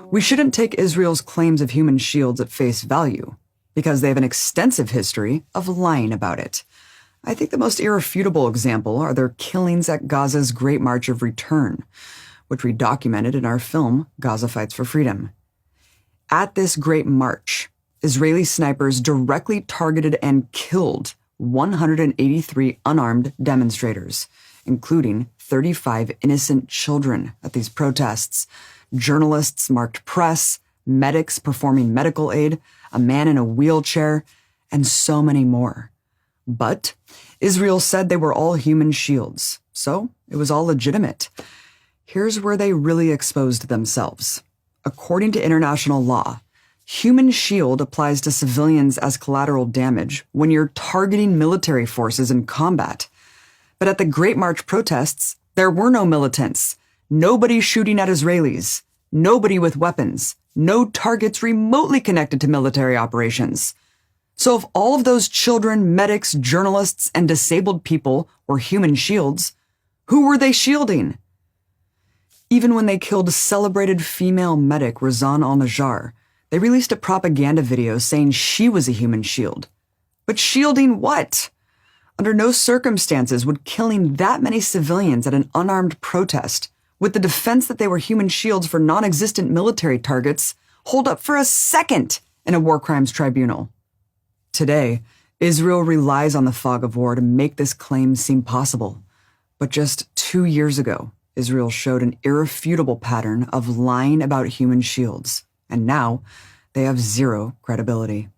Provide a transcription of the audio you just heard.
We shouldn't take Israel's claims of human shields at face value, because they have an extensive history of lying about it. I think the most irrefutable example are their killings at Gaza's Great March of Return, which we documented in our film, Gaza Fights for Freedom. At this Great March, Israeli snipers directly targeted and killed 183 unarmed demonstrators, including 35 innocent children at these protests, journalists, marked press, medics performing medical aid, a man in a wheelchair, and so many more. But Israel said they were all human shields, so it was all legitimate. Here's where they really exposed themselves. According to international law, human shield applies to civilians as collateral damage when you're targeting military forces in combat. But at the Great March protests, there were no militants, nobody shooting at Israelis, nobody with weapons, no targets remotely connected to military operations. So if all of those children, medics, journalists, and disabled people were human shields, who were they shielding? Even when they killed celebrated female medic Razan al-Najjar, they released a propaganda video saying she was a human shield. But shielding what? Under no circumstances would killing that many civilians at an unarmed protest, with the defense that they were human shields for non-existent military targets, hold up for a second in a war crimes tribunal. Today, Israel relies on the fog of war to make this claim seem possible. But just 2 years ago, Israel showed an irrefutable pattern of lying about human shields, and now they have zero credibility.